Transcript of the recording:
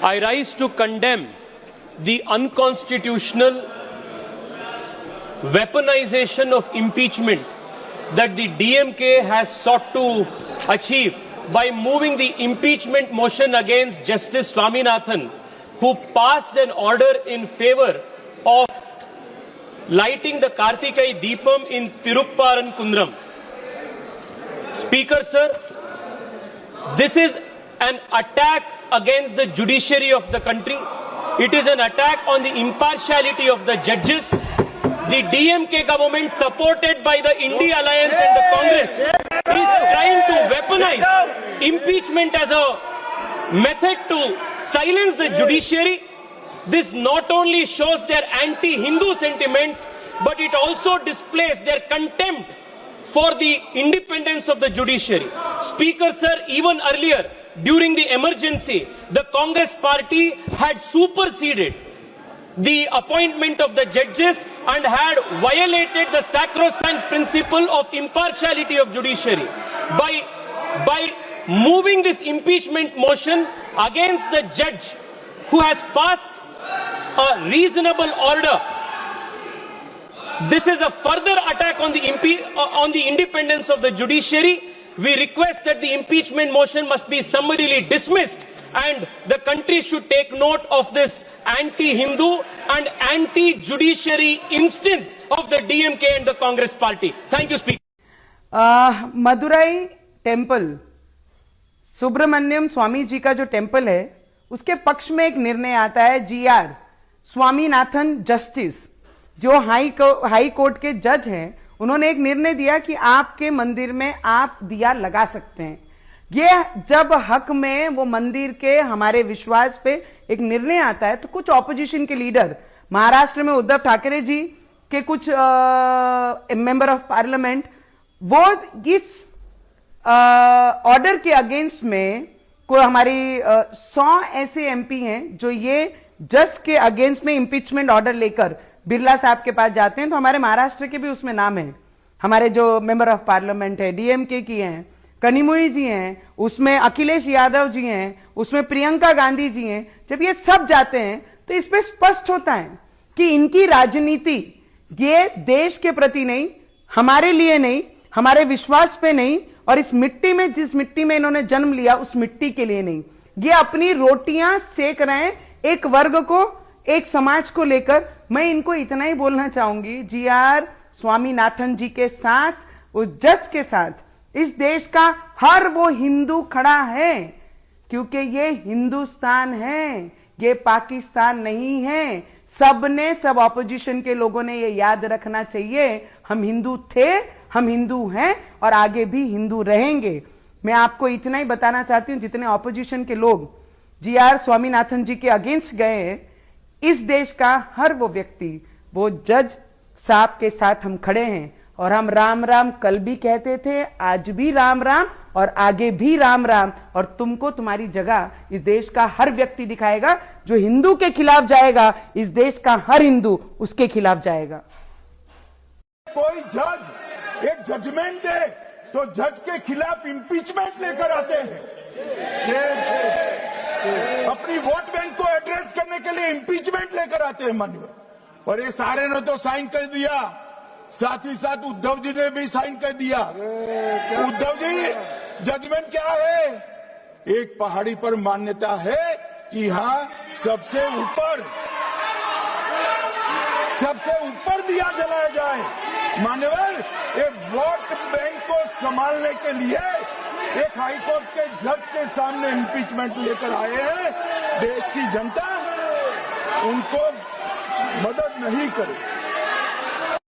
I rise to condemn the unconstitutional weaponization of impeachment that the DMK has sought to achieve by moving the impeachment motion against Justice Swaminathan, who passed an order in favor of lighting the Kartikai Deepam in Tirupparan-Kundram. Speaker, sir, this is an attack against the judiciary of the country. It is an attack on the impartiality of the judges. The DMK government, supported by the India Alliance and the Congress, is trying to weaponize impeachment as a method to silence the judiciary. This not only shows their anti-Hindu sentiments, but it also displays their contempt for the independence of the judiciary. Speaker, sir, even earlier, during the emergency, the Congress party had superseded the appointment of the judges and had violated the sacrosanct principle of impartiality of judiciary by moving this impeachment motion against the judge who has passed a reasonable order. This is a further attack on the independence of the judiciary. We request that the impeachment motion must be summarily dismissed, and the country should take note of this anti-Hindu and anti-judiciary instance of the DMK and the Congress party. Thank you, Speaker. Madurai temple, Subramaniam Swamy ji का जो temple है, उसके पक्ष में एक निर्णय आता है। GR स्वामीनाथन जस्टिस, जो हाई कोर्ट के जज हैं, उन्होंने एक निर्णय दिया कि आपके मंदिर में आप दिया लगा सकते हैं। ये जब हक में वो मंदिर के हमारे विश्वास पे एक निर्णय आता है, तो कुछ ऑपोजिशन के लीडर, महाराष्ट्र में उद्धव ठाकरे जी के कुछ मेंबर ऑफ पार्लियामेंट, वो इस ऑर्डर के अगेंस्ट में कोई हमारी 100 ऐसे एमपी हैं जो ये जज के अगेंस्ट में इंपीचमेंट ऑर्डर लेकर बिरला साहब के पास जाते हैं। तो हमारे महाराष्ट्र के भी उसमें नाम है, हमारे जो मेंबर ऑफ पार्लियामेंट है, डीएमके की हैं, कनिमोई जी हैं, उसमें अखिलेश यादव जी हैं, उसमें प्रियंका गांधी जी हैं। जब ये सब जाते हैं तो इसमें स्पष्ट होता है कि इनकी राजनीति ये देश के प्रति नहीं, हमारे लिए नहीं, हमारे विश्वास पे नहीं, और इस मिट्टी में, जिस मिट्टी में इन्होंने जन्म लिया, उस मिट्टी के लिए नहीं। ये अपनी रोटियां सेक रहे हैं एक वर्ग को, एक समाज को लेकर। मैं इनको इतना ही बोलना चाहूंगी, GR स्वामीनाथन जी के साथ, उस जज के साथ, इस देश का हर वो हिंदू खड़ा है, क्योंकि ये हिंदुस्तान है, ये पाकिस्तान नहीं है। सबने, सब ऑपोजिशन के लोगों ने ये याद रखना चाहिए, हम हिंदू थे, हम हिंदू हैं और आगे भी हिंदू रहेंगे। मैं आपको इतना ही बताना चाहती हूं, जितने ऑपोजिशन के लोग GR स्वामीनाथन जी के अगेंस्ट गए हैं, इस देश का हर वो व्यक्ति, वो जज साहब के साथ हम खड़े हैं। और हम राम राम कल भी कहते थे, आज भी राम राम और आगे भी राम राम। और तुमको तुम्हारी जगह इस देश का हर व्यक्ति दिखाएगा। जो हिंदू के खिलाफ जाएगा, इस देश का हर हिंदू उसके खिलाफ जाएगा। कोई जज एक जजमेंट दे तो जज के खिलाफ इंपीचमेंट लेकर आते हैं। अपनी वोट बैंक को एड्रेस करने के लिए इंपीचमेंट लेकर आते हैं माननीय। और ये सारे ने तो साइन कर दिया, साथ ही साथ उद्धव जी ने भी साइन कर दिया। उद्धव जी, जजमेंट क्या है? एक पहाड़ी पर मान्यता है कि हाँ, सबसे ऊपर दिया जलाया जाए। मान्यवर, एक वोट बैंक को संभालने के लिए एक हाईकोर्ट के जज के सामने इंपीचमेंट लेकर आए हैं। देश की जनता उनको मदद नहीं करे।